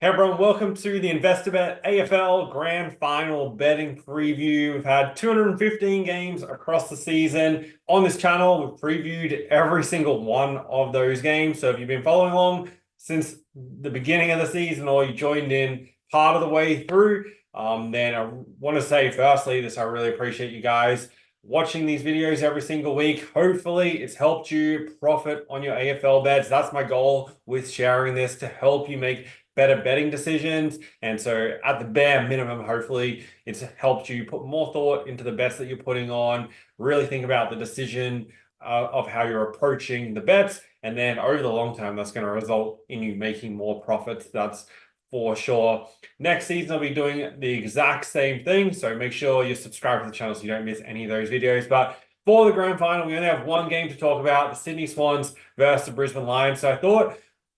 Hey everyone, welcome to the investor.bet AFL Grand Final betting preview. We've had 215 games across the season. On this channel, we've previewed every single one of those games. So if you've been following along since the beginning of the season or you joined in part of the way through, then I want to say firstly, I really appreciate you guys watching these videos every single week. Hopefully it's helped you profit on your AFL bets. That's my goal with sharing this, to help you make better betting decisions. And so at the bare minimum, hopefully it's helped you put more thought into the bets that you're putting on, really think about the decision of how you're approaching the bets. And then over the long term, that's going to result in you making more profits. That's for sure. Next season, I'll be doing the exact same thing. So make sure you subscribe to the channel so you don't miss any of those videos. But for the grand final, we only have one game to talk about, the Sydney Swans versus the Brisbane Lions. So I thought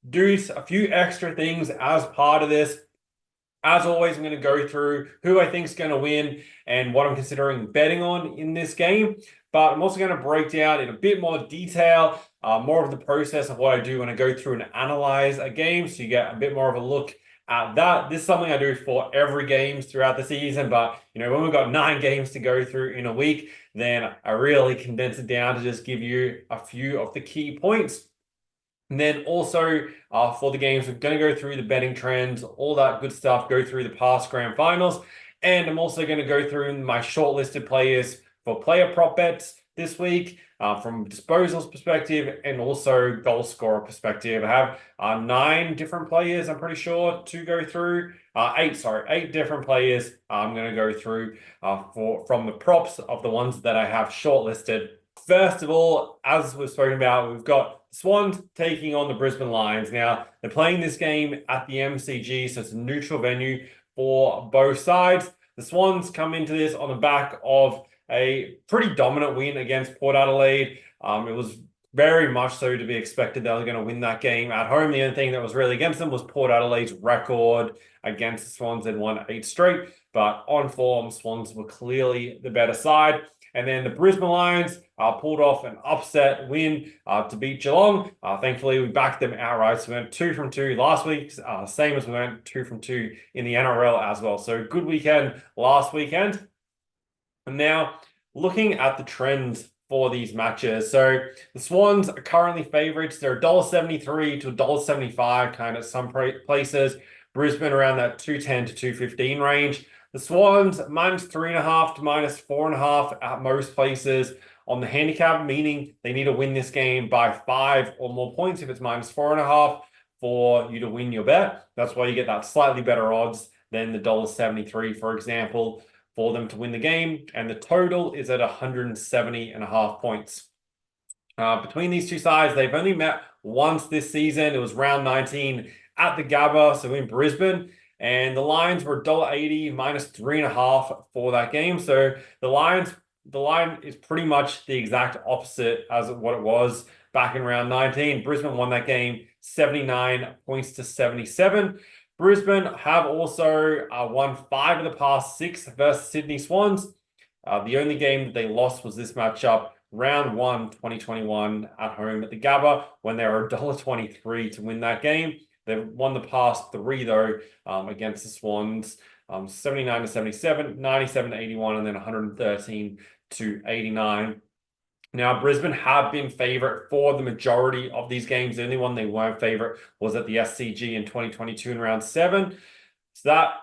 do a few extra things as part of this. As always, I'm going to go through who I think is going to win and what I'm considering betting on in this game. But I'm also going to break down in a bit more detail, more of the process of what I do when I go through and analyze a game. So you get a bit more of a look at that. This is something I do for every game throughout the season. But, when we've got 9 games to go through in a week, then I really condense it down to just give you a few of the key points. And then also for the games, we're going to go through the betting trends, all that good stuff, go through the past grand finals. And I'm also going to go through my shortlisted players for player prop bets this week from disposals perspective and also goal scorer perspective. I have 9 different players, I'm pretty sure, to go through. 8 different players I'm going to go through from the props of the ones that I have shortlisted. First of all, as we've spoken about, we've got Swans taking on the Brisbane Lions. Now, they're playing this game at the MCG, so it's a neutral venue for both sides. The Swans come into this on the back of a pretty dominant win against Port Adelaide. It was very much so to be expected they were going to win that game at home. The only thing that was really against them was Port Adelaide's record against the Swans. They'd won 8 straight, but on form, Swans were clearly the better side. And then the Brisbane Lions pulled off an upset win to beat Geelong. Thankfully, we backed them outright. So we went 2 from 2 last week, same as we went 2 from 2 in the NRL as well. So good weekend last weekend. And now looking at the trends for these matches. So the Swans are currently favorites. They're $1.73 to $1.75 kind of some places. Brisbane around that 210 to 215 range. The Swans -3.5 to -4.5 at most places on the handicap, meaning they need to win this game by 5 or more points if it's -4.5 for you to win your bet. That's why you get that slightly better odds than the $1.73, for example, for them to win the game. And the total is at 170.5 points. Between these two sides, they've only met once this season. It was round 19 at the Gabba, so in Brisbane. And the Lions were $1.80 -3.5 for that game. So the line is pretty much the exact opposite as what it was back in round 19. Brisbane won that game 79 points to 77. Brisbane have also won 5 of the past 6 versus Sydney Swans. The only game that they lost was this matchup, round 1, 2021 at home at the Gabba, when they were $1.23 to win that game. They've won the past 3, though, against the Swans, 79 to 77, 97 to 81, and then 113 to 89. Now, Brisbane have been favourite for the majority of these games. The only one they weren't favourite was at the SCG in 2022 in round 7. So that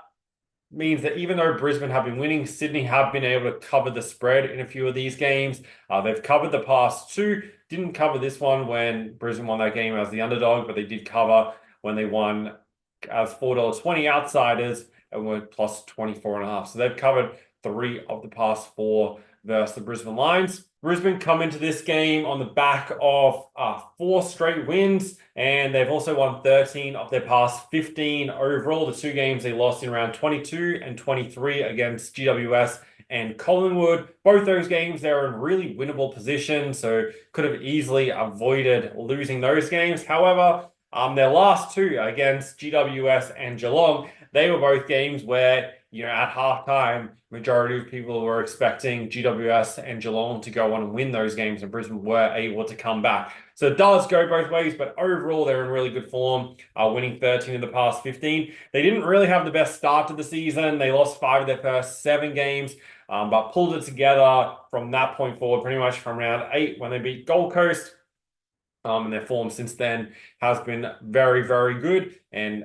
means that even though Brisbane have been winning, Sydney have been able to cover the spread in a few of these games. They've covered the past 2, didn't cover this one when Brisbane won that game as the underdog, but they did cover when they won as $4.20 outsiders and were plus 24.5. So they've covered 3 of the past 4 versus the Brisbane Lions. Brisbane come into this game on the back of 4 straight wins, and they've also won 13 of their past 15 overall. The 2 games they lost in round 22 and 23 against GWS and Collingwood. Both those games, they're in really winnable position, so could have easily avoided losing those games. However, Their last two against GWS and Geelong, they were both games where, at halftime, majority of people were expecting GWS and Geelong to go on and win those games, and Brisbane were able to come back. So it does go both ways, but overall, they're in really good form, winning 13 of the past 15. They didn't really have the best start to the season. They lost 5 of their first 7 games, but pulled it together from that point forward, pretty much from round 8 when they beat Gold Coast. And their form since then has been very, very good, and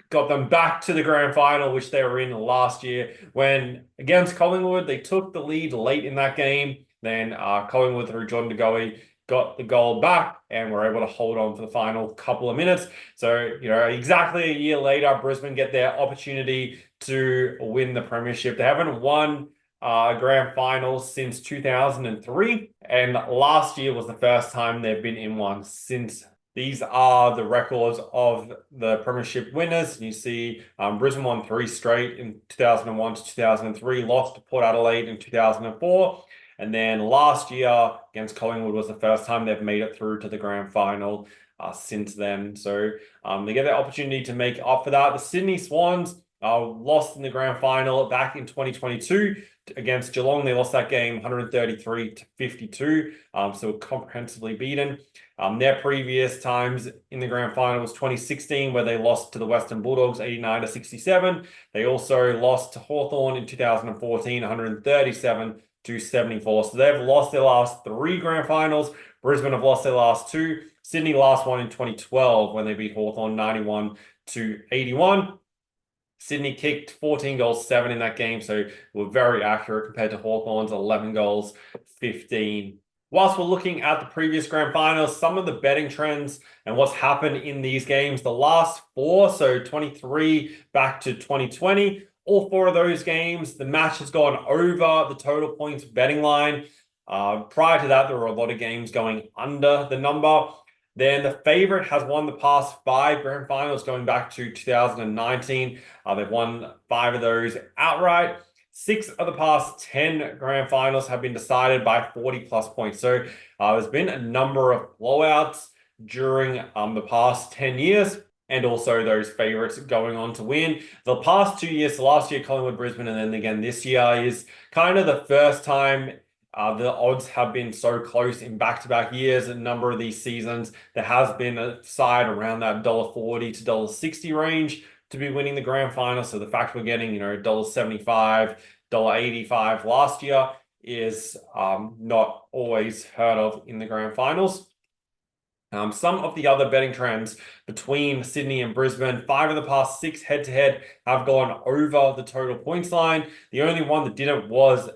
got them back to the grand final, which they were in last year when against Collingwood. They took the lead late in that game. Then Collingwood, through Jordan De Goey, got the goal back and were able to hold on for the final couple of minutes. So, exactly a year later, Brisbane get their opportunity to win the premiership. They haven't won grand finals since 2003, and last year was the first time they've been in one since. These are the records of the premiership winners. You see Brisbane won 3 straight in 2001 to 2003, lost to Port Adelaide in 2004, and then last year against Collingwood was the first time they've made it through to the grand final since then. So they get the opportunity to make up for that. The Sydney Swans lost in the grand final back in 2022 against Geelong. They lost that game 133 to 52, so comprehensively beaten. Their previous times in the grand final was 2016, where they lost to the Western Bulldogs 89 to 67. They also lost to Hawthorn in 2014, 137 to 74. So they've lost their last 3 grand finals. Brisbane have lost their last 2. Sydney last one in 2012 when they beat Hawthorn 91 to 81. Sydney kicked 14 goals, 7 in that game, so were very accurate compared to Hawthorn's 11 goals, 15. Whilst we're looking at the previous grand finals, some of the betting trends and what's happened in these games, the last 4, so 23 back to 2020, all 4 of those games, the match has gone over the total points betting line. Prior to that, there were a lot of games going under the number. Then the favorite has won the past 5 grand finals going back to 2019. They've won 5 of those outright. 6 of the past 10 grand finals have been decided by 40 plus points. So there's been a number of blowouts during the past 10 years, and also those favorites going on to win. The past 2 years, so last year Collingwood, Brisbane, and then again this year, is kind of the first time the odds have been so close in back-to-back years. A number of these seasons, there has been a side around that $1.40 to $1.60 range to be winning the grand final. So the fact we're getting, $1.75, $1.85 last year is not always heard of in the grand finals. Some of the other betting trends between Sydney and Brisbane, 5 of the past 6 head-to-head have gone over the total points line. The only one that didn't was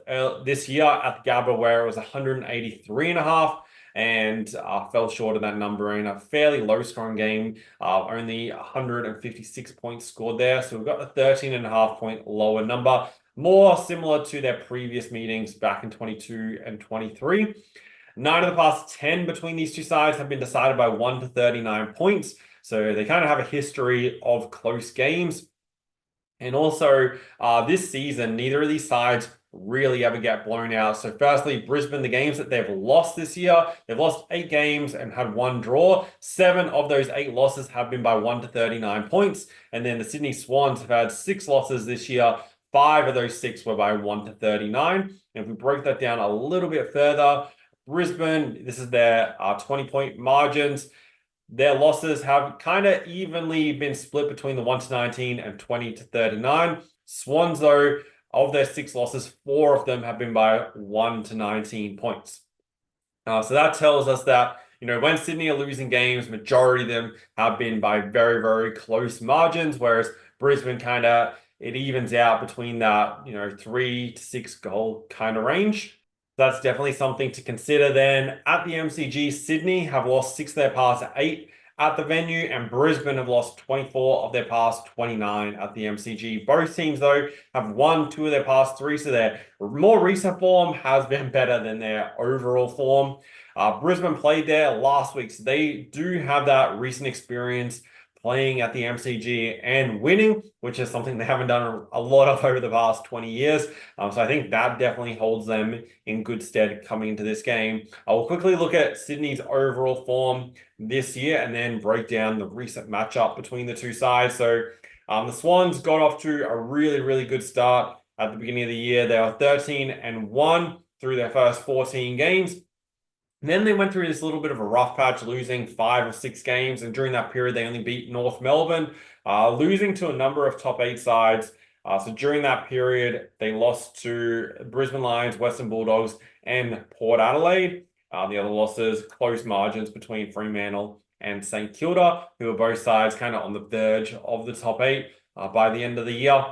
this year at the Gabba, where it was 183.5 and fell short of that number in a fairly low-scoring game. Only 156 points scored there, so we've got a 13.5 point lower number, more similar to their previous meetings back in 22 and 23. 9 of the past 10 between these two sides have been decided by 1 to 39 points. So they kind of have a history of close games. And also this season, neither of these sides really ever get blown out. So firstly, Brisbane, the games that they've lost this year, they've lost 8 games and had 1 draw. 7 of those 8 losses have been by 1 to 39 points. And then the Sydney Swans have had 6 losses this year. 5 of those 6 were by 1 to 39. And if we break that down a little bit further, Brisbane, this is their 20-point margins. Their losses have kind of evenly been split between the 1 to 19 and 20 to 39. Swans, though, of their 6 losses, 4 of them have been by 1 to 19 points. So that tells us that, when Sydney are losing games, majority of them have been by very, very close margins, whereas Brisbane it evens out between that, 3 to 6 goal kind of range. That's definitely something to consider. Then at the MCG, Sydney have lost 6 of their past 8 at the venue, and Brisbane have lost 24 of their past 29 at the MCG. Both teams, though, have won 2 of their past 3, so their more recent form has been better than their overall form. Brisbane played there last week, so they do have that recent experience playing at the MCG and winning, which is something they haven't done a lot of over the past 20 years. So I think that definitely holds them in good stead coming into this game. I will quickly look at Sydney's overall form this year and then break down the recent matchup between the two sides. So the Swans got off to a really, really good start at the beginning of the year. They were 13-1 through their first 14 games. And then they went through this little bit of a rough patch, losing 5 or 6 games. And during that period, they only beat North Melbourne, losing to a number of top 8 sides. So during that period, they lost to Brisbane Lions, Western Bulldogs, and Port Adelaide. The other losses, close margins between Fremantle and St Kilda, who were both sides kind of on the verge of the top 8 by the end of the year.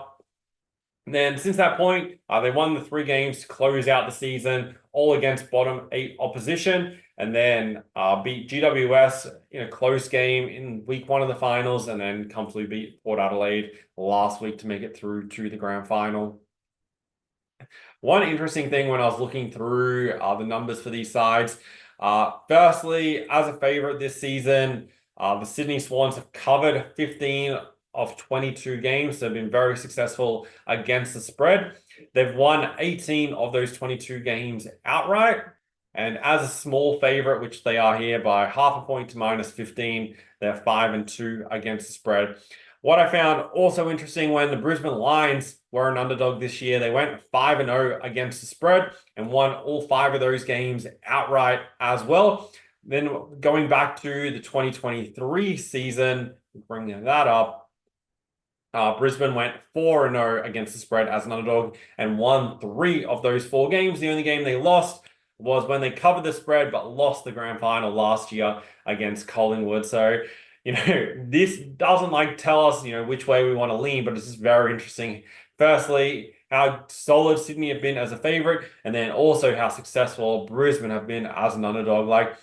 And then since that point, they won the 3 games to close out the season, all against bottom 8 opposition, and then beat GWS in a close game in week 1 of the finals, and then comfortably beat Port Adelaide last week to make it through to the grand final. One interesting thing when I was looking through the numbers for these sides, firstly, as a favorite this season, the Sydney Swans have covered 15 of 22 games. They've been very successful against the spread. They've won 18 of those 22 games outright. And as a small favorite, which they are here by half a point to -15, they're 5-2 against the spread. What I found also interesting, when the Brisbane Lions were an underdog this year, they went 5-0 against the spread and won all 5 of those games outright as well. Then going back to the 2023 season, bringing that up, Brisbane went 4-0 against the spread as an underdog and won 3 of those 4 games. The only game they lost was when they covered the spread but lost the grand final last year against Collingwood. So, this doesn't tell us, which way we want to lean, but it's just very interesting. Firstly, how solid Sydney have been as a favorite, and then also how successful Brisbane have been as an underdog.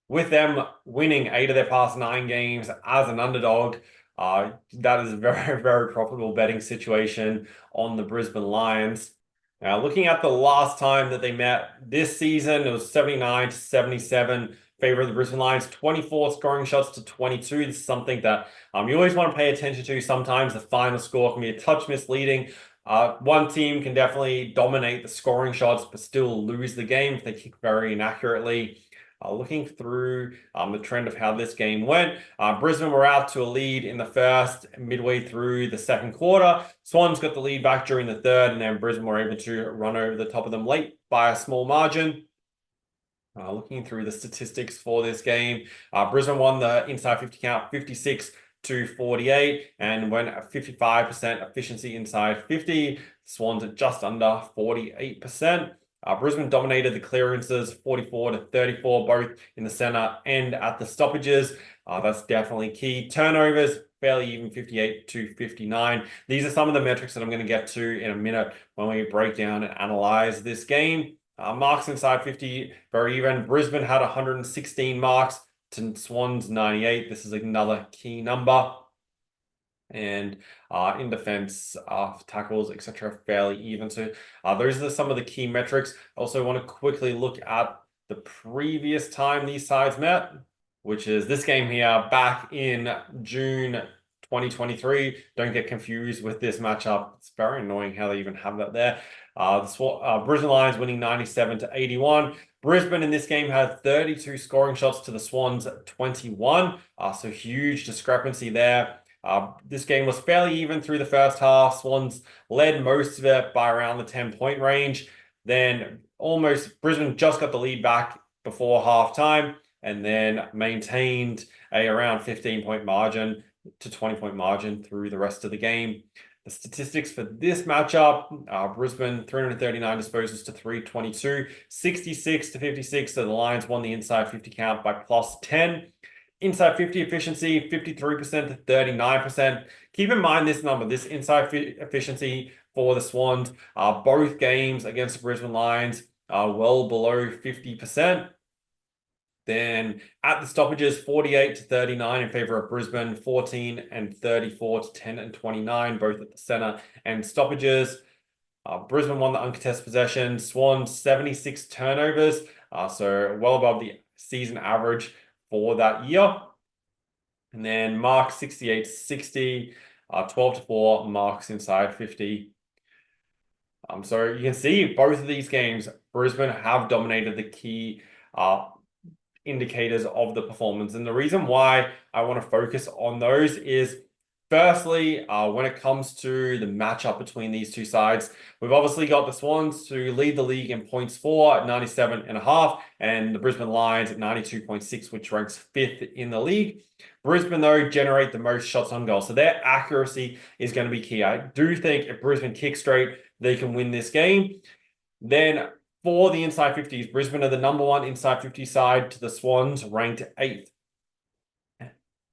With them winning 8 of their past 9 games as an underdog, that is a very, very profitable betting situation on the Brisbane Lions. Now, looking at the last time that they met this season, it was 79-77 favor of the Brisbane Lions, 24 scoring shots to 22. This is something that you always want to pay attention to. Sometimes the final score can be a touch misleading. One team can definitely dominate the scoring shots, but still lose the game if they kick very inaccurately. Looking through the trend of how this game went, Brisbane were out to a lead in the first, midway through the second quarter. Swans got the lead back during the third, and then Brisbane were able to run over the top of them late by a small margin. Looking through the statistics for this game, Brisbane won the inside 50 count 56-48 and went at 55% efficiency inside 50. Swans at just under 48%. Brisbane dominated the clearances 44-34, both in the center and at the stoppages. That's definitely key. Turnovers, fairly even 58-59. These are some of the metrics that I'm going to get to in a minute when we break down and analyze this game. Marks inside 50, very even. Brisbane had 116 marks to Swans 98. This is another key number. And in defense, tackles, etc., fairly even. So those are some of the key metrics. I also want to quickly look at the previous time these sides met, which is this game here back in June 2023. Don't get confused with this matchup. It's very annoying how they even have that there. Brisbane Lions winning 97-81. Brisbane in this game had 32 scoring shots to the Swans 21. So huge discrepancy there. This game was fairly even through the first half. Swans led most of it by around the 10-point range. Then Brisbane just got the lead back before halftime and then maintained a around 15-point margin to 20-point margin through the rest of the game. The statistics for this matchup, Brisbane 339 disposals to 322, 66-56. So the Lions won the inside 50 count by +10. Inside 50 efficiency, 53% to 39%. Keep in mind this number, this inside efficiency for the Swans, both games against the Brisbane Lions are well below 50%. Then at the stoppages, 48-39 in favor of Brisbane, 14 and 34 to 10 and 29, both at the center and stoppages. Brisbane won the uncontested possession. Swans 76 turnovers, so well above the season average for that year. And then marks 68-60, 12-4 marks inside 50. So you can see both of these games, Brisbane have dominated the key indicators of the performance. And the reason why I want to focus on those is firstly, when it comes to the matchup between these two sides, we've obviously got the Swans to lead the league in points for at 97.5, and the Brisbane Lions at 92.6, which ranks fifth in the league. Brisbane, though, generate the most shots on goal. So their accuracy is going to be key. I do think if Brisbane kick straight, they can win this game. Then for the inside 50s, Brisbane are the number one inside 50 side to the Swans, ranked 8th.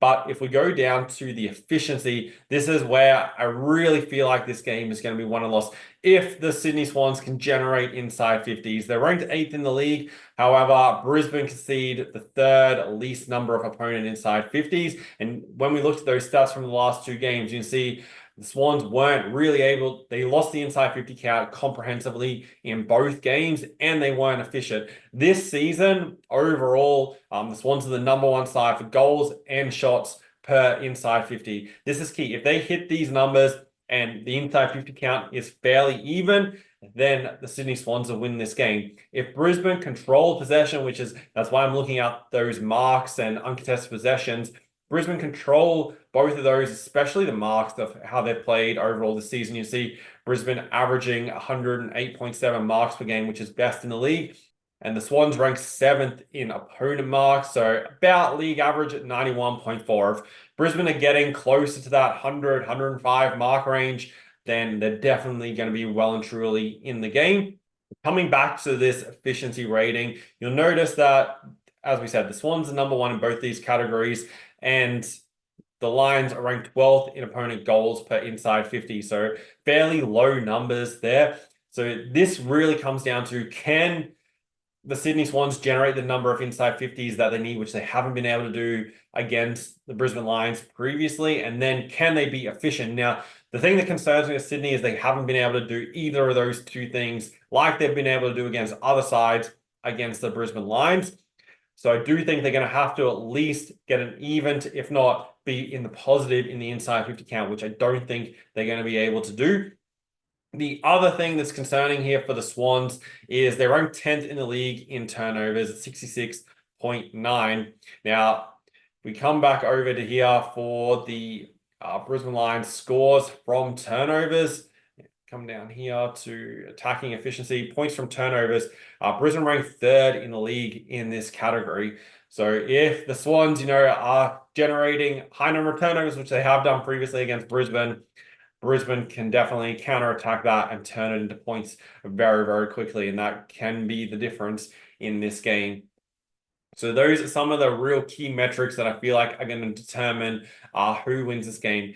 But if we go down to the efficiency, this is where I really feel like this game is going to be won and lost. If the Sydney Swans can generate inside 50s, they're ranked 8th in the league. However, Brisbane concede the third least number of opponent inside 50s. And when we looked at those stats from the last two games, you can see the Swans weren't really able, they lost the inside 50 count comprehensively in both games, and they weren't efficient. This season, overall, the Swans are the number one side for goals and shots per inside 50. This is key. If they hit these numbers and the inside 50 count is fairly even, then the Sydney Swans will win this game. If Brisbane control possession, that's why I'm looking at those marks and uncontested possessions, Brisbane control both of those, especially the marks of how they've played overall this season. You see Brisbane averaging 108.7 marks per game, which is best in the league. And the Swans rank 7th in opponent marks, so about league average at 91.4. If Brisbane are getting closer to that 100, 105 mark range, then they're definitely going to be well and truly in the game. Coming back to this efficiency rating, you'll notice that, as we said, the Swans are number one in both these categories, and the Lions are ranked 12th in opponent goals per inside 50. So fairly low numbers there. So this really comes down to, can the Sydney Swans generate the number of inside 50s that they need, which they haven't been able to do against the Brisbane Lions previously? And then can they be efficient? Now, the thing that concerns me with Sydney is they haven't been able to do either of those two things like they've been able to do against other sides against the Brisbane Lions. So I do think they're going to have to at least get an even, if not be in the positive in the inside 50 count, which I don't think they're going to be able to do. The other thing that's concerning here for the Swans is they're ranked 10th in the league in turnovers at 66.9. Now, we come back over to here for the Brisbane Lions scores from turnovers. Come down here to attacking efficiency, points from turnovers. Brisbane ranked 3rd in the league in this category. So if the Swans, are generating high number of turnovers, which they have done previously against Brisbane, Brisbane can definitely counterattack that and turn it into points very, very quickly. And that can be the difference in this game. So those are some of the real key metrics that I feel like are going to determine who wins this game.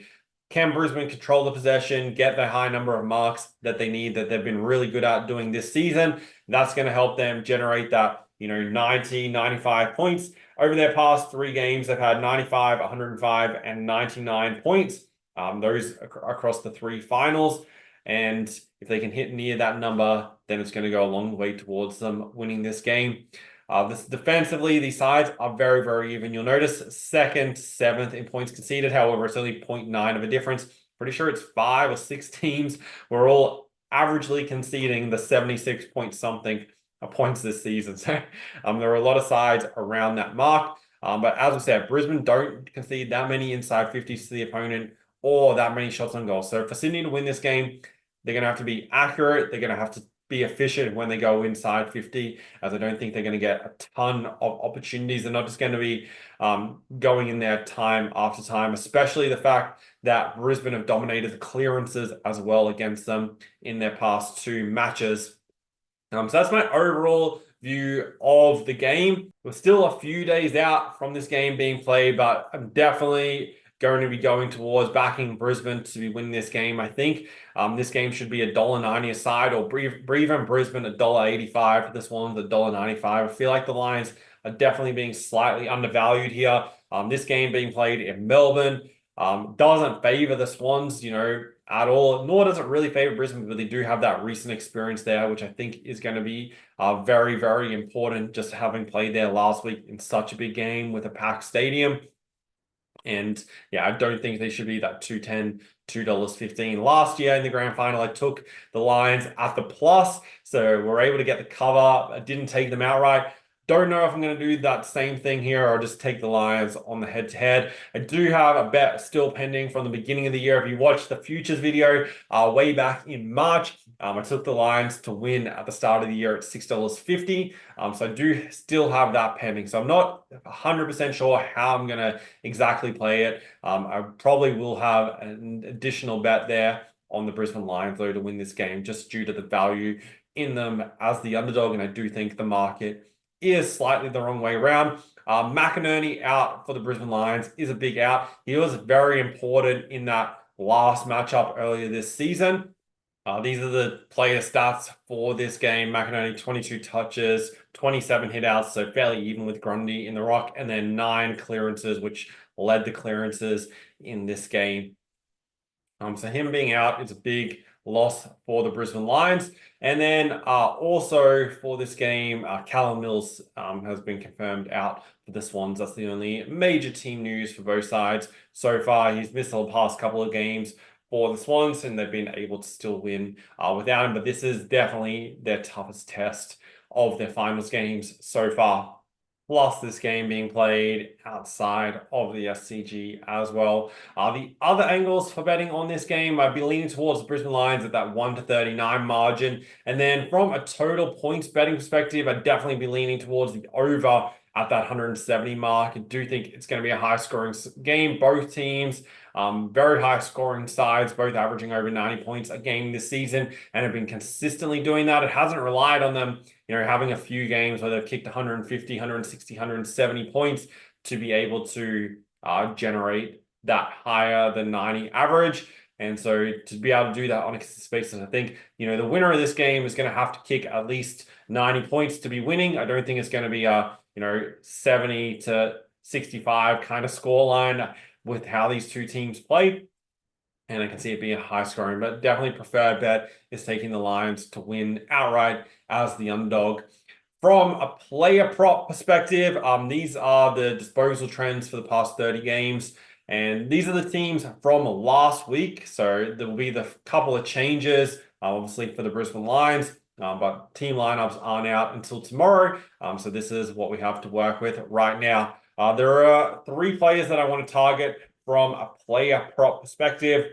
Can Brisbane control the possession, get the high number of marks that they need, that they've been really good at doing this season? That's going to help them generate that, 90, 95 points. Over their past 3 games, they've had 95, 105, and 99 points. Those across the 3 finals. And if they can hit near that number, then it's going to go a long way towards them winning this game. Defensively, these sides are very, very even. You'll notice 2nd, 7th in points conceded. However, it's only 0.9 of a difference. Pretty sure it's 5 or 6 teams. We're all averagely conceding the 76 point something points this season. So there are a lot of sides around that mark. But as I said, Brisbane don't concede that many inside 50s to the opponent or that many shots on goal. So for Sydney to win this game, they're going to have to be accurate. They're going to have to be efficient when they go inside 50, as I don't think they're going to get a ton of opportunities. They're not just going to be going in there time after time, especially the fact that Brisbane have dominated the clearances as well against them in their past 2 matches. So that's my overall view of the game. We're still a few days out from this game being played, but I'm definitely going to be going towards backing Brisbane to be winning this game. I think this game should be $1.90 a side, or even Brisbane $1.85 for this one, $1.95. I feel like the Lions are definitely being slightly undervalued here. This game being played in Melbourne doesn't favor the Swans, at all, nor does it really favor Brisbane, but they do have that recent experience there, which I think is going to be very, very important, just having played there last week in such a big game with a packed stadium. And yeah, I don't think they should be that 2.10, $2.15. Last year in the grand final, I took the Lions at the plus, so we're able to get the cover. I didn't take them outright. Don't know if I'm going to do that same thing here or just take the Lions on the head-to-head. I do have a bet still pending from the beginning of the year. If you watched the futures video way back in March, I took the Lions to win at the start of the year at $6.50. So I do still have that pending. So I'm not 100% sure how I'm going to exactly play it. I probably will have an additional bet there on the Brisbane Lions, though, to win this game, just due to the value in them as the underdog. And I do think the market is slightly the wrong way around. McInerney out for the Brisbane Lions is a big out. He was very important in that last matchup earlier this season. These are the player stats for this game. McInerney, 22 touches, 27 hitouts, so fairly even with Grundy in the rock, and then 9 clearances, which led the clearances in this game. So him being out is a big loss for the Brisbane Lions. And then also for this game, Callum Mills has been confirmed out for the Swans. That's the only major team news for both sides so far. He's missed the past couple of games for the Swans, and they've been able to still win without him. But this is definitely their toughest test of their finals games so far. Plus this game being played outside of the SCG as well. The other angles for betting on this game, I'd be leaning towards the Brisbane Lions at that 1-39 margin. And then from a total points betting perspective, I'd definitely be leaning towards the over at that 170 mark. I do think it's going to be a high scoring game. Both teams, very high scoring sides, both averaging over 90 points a game this season and have been consistently doing that. It hasn't relied on them, having a few games where they've kicked 150, 160, 170 points to be able to generate that higher than 90 average. And so to be able to do that on a consistent basis, I think, the winner of this game is going to have to kick at least 90 points to be winning. I don't think it's going to be a, 70 to 65 kind of scoreline with how these two teams play. And I can see it being high scoring, but definitely preferred bet is taking the Lions to win outright as the underdog. From a player prop perspective, these are the disposal trends for the past 30 games. And these are the teams from last week. So there will be the couple of changes, obviously for the Brisbane Lions, but team lineups aren't out until tomorrow. So this is what we have to work with right now. There are 3 players that I want to target from a player prop perspective.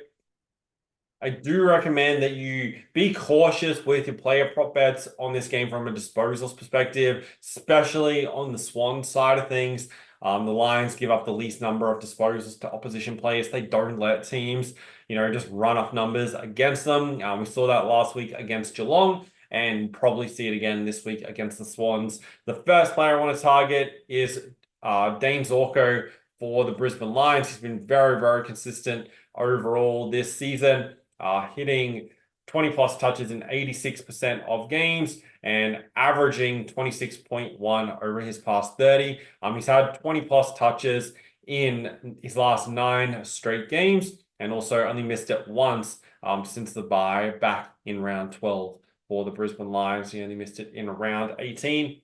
I do recommend that you be cautious with your player prop bets on this game from a disposals perspective, especially on the Swans side of things. The Lions give up the least number of disposals to opposition players. They don't let teams, just run off numbers against them. We saw that last week against Geelong and probably see it again this week against the Swans. The first player I want to target is Dane Zorko for the Brisbane Lions. He's been very, very consistent overall this season, hitting 20 plus touches in 86% of games and averaging 26.1 over his past 30. He's had 20 plus touches in his last 9 straight games and also only missed it once since the bye back in round 12 for the Brisbane Lions. He only missed it in round 18.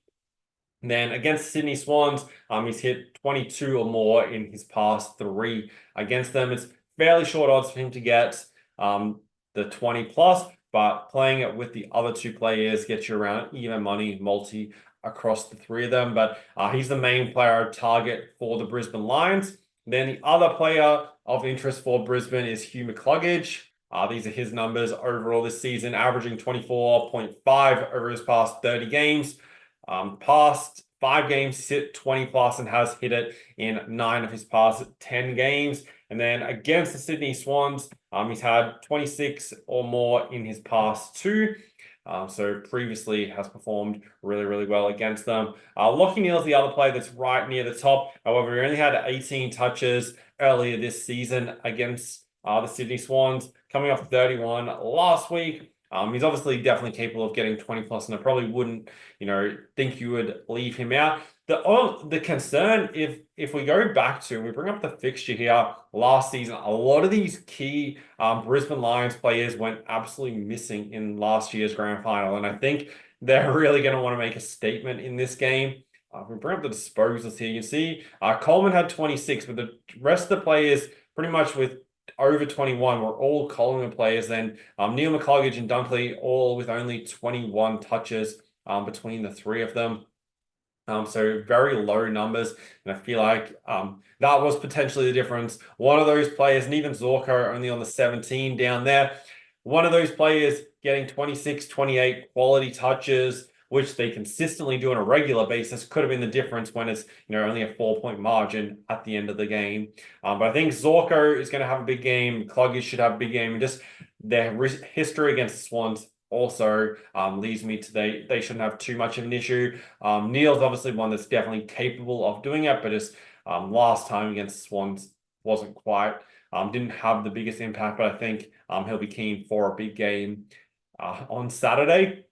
And then against Sydney Swans, he's hit 22 or more in his past 3 against them. It's fairly short odds for him to get the 20 plus, but playing it with the other 2 players gets you around even money multi across the 3 of them. But he's the main player target for the Brisbane Lions. Then the other player of interest for Brisbane is Hugh McCluggage. These are his numbers overall this season, averaging 24.5 over his past 30 games. Past 5 games, he's hit 20 plus and has hit it in 9 of his past 10 games. And then against the Sydney Swans, he's had 26 or more in his past 2. So previously has performed really, really well against them. Lockie Neal is the other player that's right near the top. However, he only had 18 touches earlier this season against the Sydney Swans, coming off 31 last week. He's obviously definitely capable of getting 20 plus, and I probably wouldn't, think you would leave him out. The concern, if we go back to, we bring up the fixture here last season, a lot of these key Brisbane Lions players went absolutely missing in last year's grand final, and I think they're really going to want to make a statement in this game If we bring up the disposals here, you can see Coleman had 26, but the rest of the players pretty much with over 21 were all Coleman players. Then Neil McCluggage and Dunkley all with only 21 touches between the three of them. So very low numbers, and I feel like that was potentially the difference. One of those players, and even Zorko only on the 17 down there, one of those players getting 26, 28 quality touches, which they consistently do on a regular basis, could have been the difference when it's only a 4-point margin at the end of the game. But I think Zorko is going to have a big game. Cluggies should have a big game, and just their history against the Swans also leads me to they shouldn't have too much of an issue. Neil's obviously one that's definitely capable of doing it, but just last time against Swans wasn't quite, didn't have the biggest impact, but I think he'll be keen for a big game on Saturday.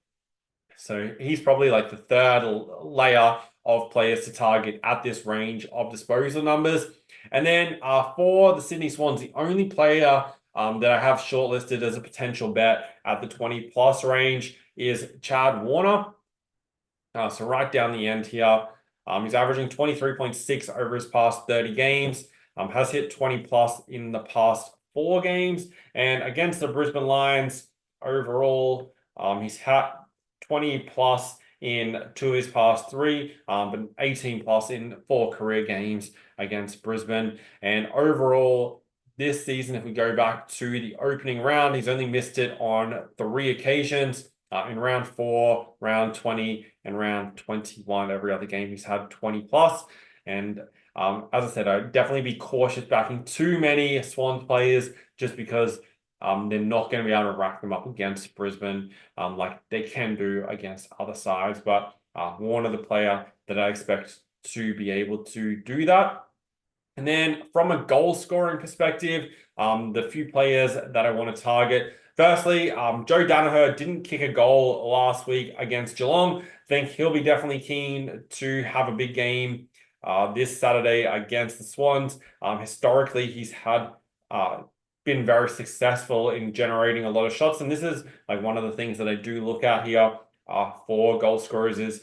So he's probably like the third layer of players to target at this range of disposal numbers. And then for the Sydney Swans, the only player that I have shortlisted as a potential bet at the 20+ range is Chad Warner. So right down the end here, he's averaging 23.6 over his past 30 games, has hit 20+ in the past 4 games. And against the Brisbane Lions overall, he's had 20+ in 2 of his past 3, but 18+ in 4 career games against Brisbane. And overall, this season, if we go back to the opening round, he's only missed it on 3 occasions. In round 4, round 20, and round 21. Every other game he's had 20+. And as I said, I'd definitely be cautious backing too many Swans players just because they're not going to be able to rack them up against Brisbane like they can do against other sides. But Warner, the player that I expect to be able to do that. And then from a goal scoring perspective, the few players that I want to target. Firstly, Joe Danaher didn't kick a goal last week against Geelong. I think he'll be definitely keen to have a big game this Saturday against the Swans. Historically, he's had been very successful in generating a lot of shots, and this is like one of the things that I do look at here for goal scorers is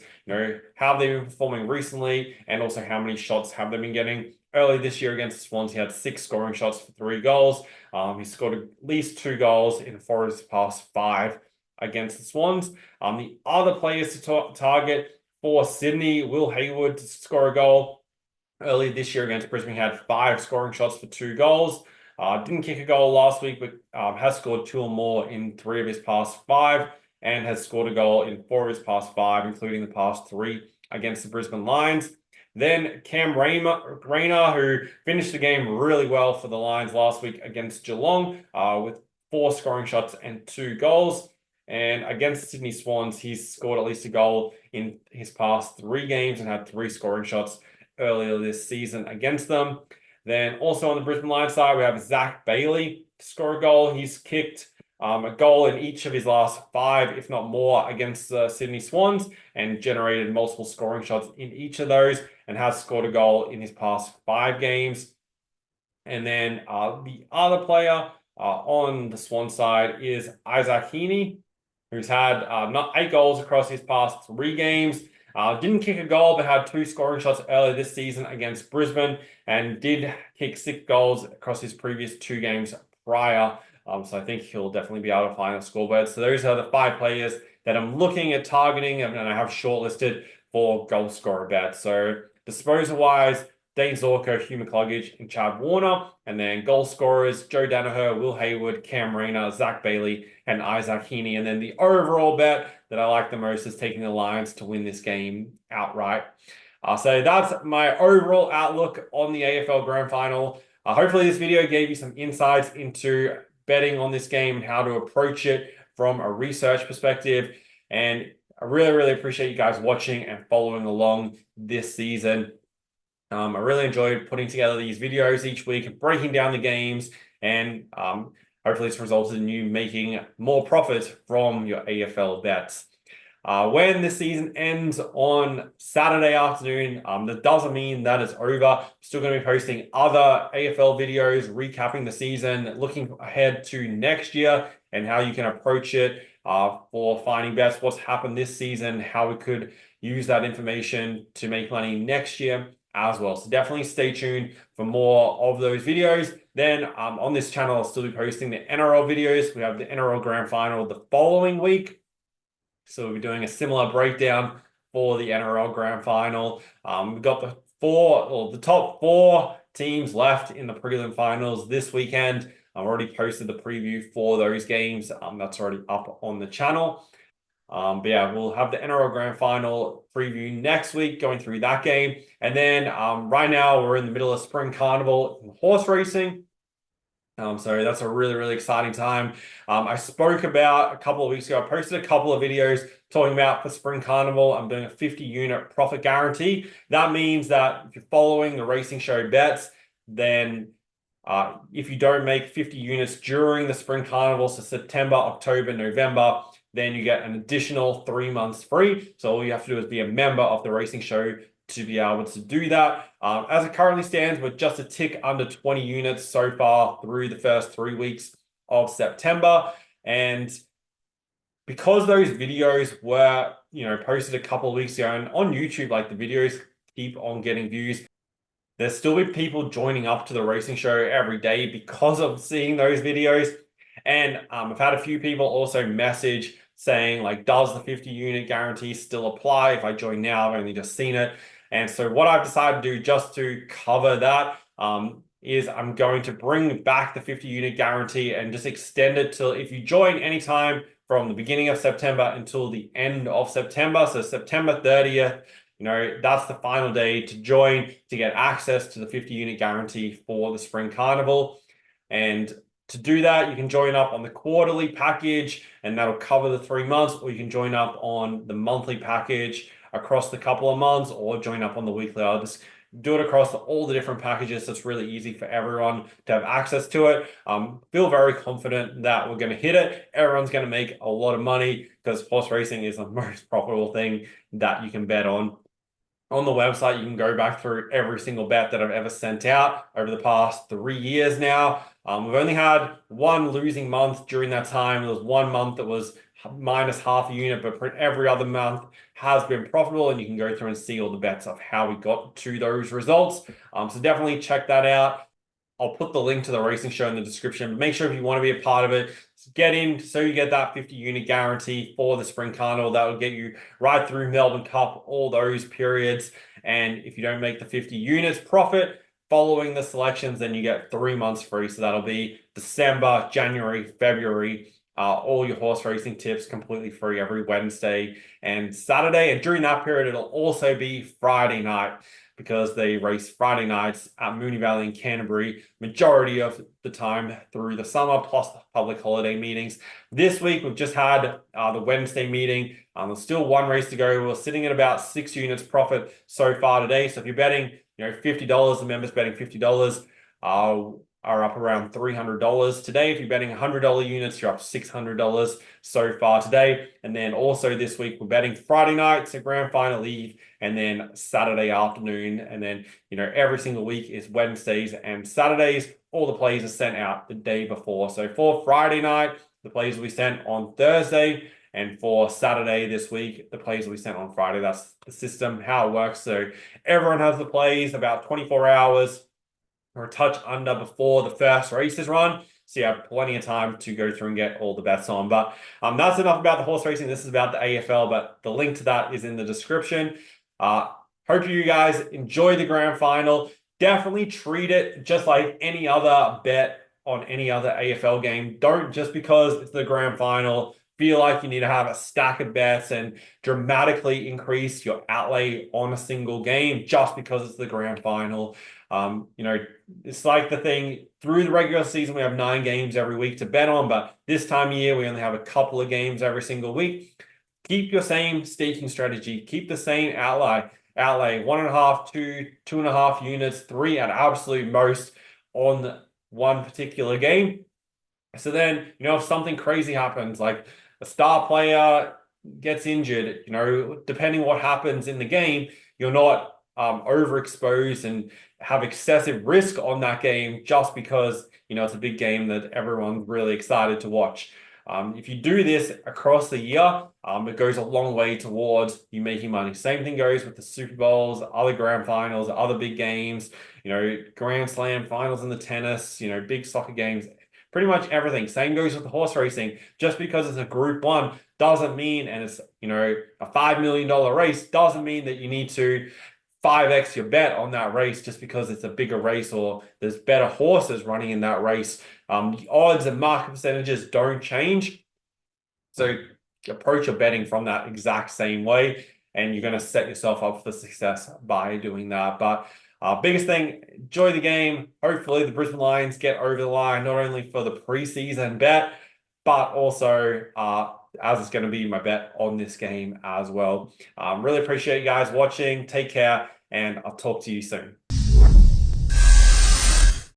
how they've been performing recently, and also how many shots have they been getting. Early this year against the Swans, he had 6 scoring shots for 3 goals. He scored at least 2 goals in 4 of his past 5 against the Swans. The other players to target for Sydney, Will Hayward to score a goal. Early this year against Brisbane, he had 5 scoring shots for 2 goals. Didn't kick a goal last week, but has scored 2 or more in 3 of his past 5, and has scored a goal in 4 of his past 5, including the past 3 against the Brisbane Lions. Then Cam Rayner, who finished the game really well for the Lions last week against Geelong with 4 scoring shots and 2 goals. And against the Sydney Swans, he's scored at least a goal in his past 3 games and had 3 scoring shots earlier this season against them. Then also on the Brisbane Lions side, we have Zach Bailey to score a goal. He's kicked a goal in each of his last 5, if not more, against the Sydney Swans, and generated multiple scoring shots in each of those, and has scored a goal in his past 5 games. And then the other player on the Swan side is Isaac Heaney, who's had not 8 goals across his past 3 games. Didn't kick a goal, but had 2 scoring shots earlier this season against Brisbane, and did kick 6 goals across his previous 2 games prior. So I think he'll definitely be able to find a scoreboard. So those are the 5 players that I'm looking at targeting, and I have shortlisted for goal scorer bets. So disposal-wise, Dane Zorko, Hugh McCluggage, and Chad Warner. And then goal scorers, Joe Danaher, Will Hayward, Cam Rayner, Zach Bailey, and Isaac Heaney. And then the overall bet that I like the most is taking the Lions to win this game outright. So that's my overall outlook on the AFL Grand Final. Hopefully this video gave you some insights into betting on this game and how to approach it from a research perspective. And I really, really appreciate you guys watching and following along this season. I really enjoyed putting together these videos each week and breaking down the games, and hopefully it's resulted in you making more profit from your AFL bets. When the season ends on Saturday afternoon, that doesn't mean that it's over. I'm still going to be posting other AFL videos, recapping the season, looking ahead to next year and how you can approach it for finding bets, what's happened this season, how we could use that information to make money next year as well. So definitely stay tuned for more of those videos. Then on this channel, I'll still be posting the NRL videos. We have the NRL Grand Final the following week. So we'll be doing a similar breakdown for the NRL Grand Final. We've got the top 4 teams left in the prelim finals this weekend. I've already posted the preview for those games. That's already up on the channel. But yeah, we'll have the NRL Grand Final preview next week, going through that game. And then right now we're in the middle of Spring Carnival in horse racing. So that's a really, really exciting time. I spoke about a couple of weeks ago, I posted a couple of videos talking about for Spring Carnival, I'm doing a 50-unit profit guarantee. That means that if you're following the racing show bets, then if you don't make 50 units during the Spring Carnival, so September, October, November, then you get an additional 3 months free. So all you have to do is be a member of the racing show to be able to do that. As it currently stands, we're just a tick under 20 units so far through the first 3 weeks of September. And because those videos were, posted a couple of weeks ago, and on YouTube, like the videos keep on getting views, there's still be people joining up to the racing show every day because of seeing those videos. And I've had a few people also message saying, like, does the 50-unit guarantee still apply if I join now? I've only just seen it. And so what I've decided to do just to cover that is I'm going to bring back the 50-unit guarantee and just extend it till if you join anytime from the beginning of September until the end of September. So September 30th, that's the final day to join to get access to the 50-unit guarantee for the Spring Carnival. And to do that, you can join up on the quarterly package and that'll cover the 3 months, or you can join up on the monthly package across the couple of months, or join up on the weekly. I'll just do it across all the different packages. So it's really easy for everyone to have access to it. Feel very confident that we're going to hit it. Everyone's going to make a lot of money because horse racing is the most profitable thing that you can bet on. On the website, you can go back through every single bet that I've ever sent out over the past 3 years now. We've only had one losing month during that time. There was 1 month that was minus half a unit, but every other month has been profitable, and you can go through and see all the bets of how we got to those results. So definitely check that out. I'll put the link to the racing show in the description, but make sure if you want to be a part of it, get in so you get that 50-unit guarantee for the Spring Carnival. That will get you right through Melbourne Cup, all those periods. And if you don't make the 50 units profit following the selections, then you get 3 months free. So that'll be December, January, February, all your horse racing tips completely free every Wednesday and Saturday. And during that period, it'll also be Friday night, because they race Friday nights at Moonee Valley in Canterbury majority of the time through the summer, plus the public holiday meetings. This week, we've just had the Wednesday meeting. There's still 1 race to go. We're sitting at about 6 units profit so far today. So if you're betting, $50, the members betting $50 are up around $300 today. If you're betting $100 units, you're up $600 so far today. And then also this week, we're betting Friday night, so Grand Final Eve, and then Saturday afternoon. And then, every single week is Wednesdays and Saturdays. All the plays are sent out the day before. So for Friday night, the plays will be sent on Thursday. And for Saturday this week, the plays will be sent on Friday. That's the system, how it works. So everyone has the plays about 24 hours or a touch under before the first race is run. So you have plenty of time to go through and get all the bets on. But that's enough about the horse racing. This is about the AFL, but the link to that is in the description. Hope you guys enjoy the grand final. Definitely treat it just like any other bet on any other AFL game. Don't, just because it's the grand final, feel like you need to have a stack of bets and dramatically increase your outlay on a single game just because it's the grand final. It's like the thing through the regular season, we have 9 games every week to bet on, but this time of year, we only have a couple of games every single week. Keep your same staking strategy. Keep the same outlay 1.5, 2.5 units, 3 at absolute most on one particular game. So then, if something crazy happens, like a star player gets injured, depending what happens in the game, you're not overexposed and have excessive risk on that game just because, it's a big game that everyone's really excited to watch. If you do this across the year, it goes a long way towards you making money. Same thing goes with the Super Bowls, other grand finals, other big games, Grand Slam finals in the tennis, big soccer games, pretty much everything. Same goes with the horse racing. Just because it's a Group 1 doesn't mean, and it's, a $5 million race, doesn't mean that you need to 5x your bet on that race just because it's a bigger race or there's better horses running in that race. The odds and market percentages don't change. So approach your betting from that exact same way, and you're going to set yourself up for success by doing that. But biggest thing, enjoy the game. Hopefully the Brisbane Lions get over the line, not only for the preseason bet, but also as it's going to be my bet on this game as well. Really appreciate you guys watching. Take care, and I'll talk to you soon.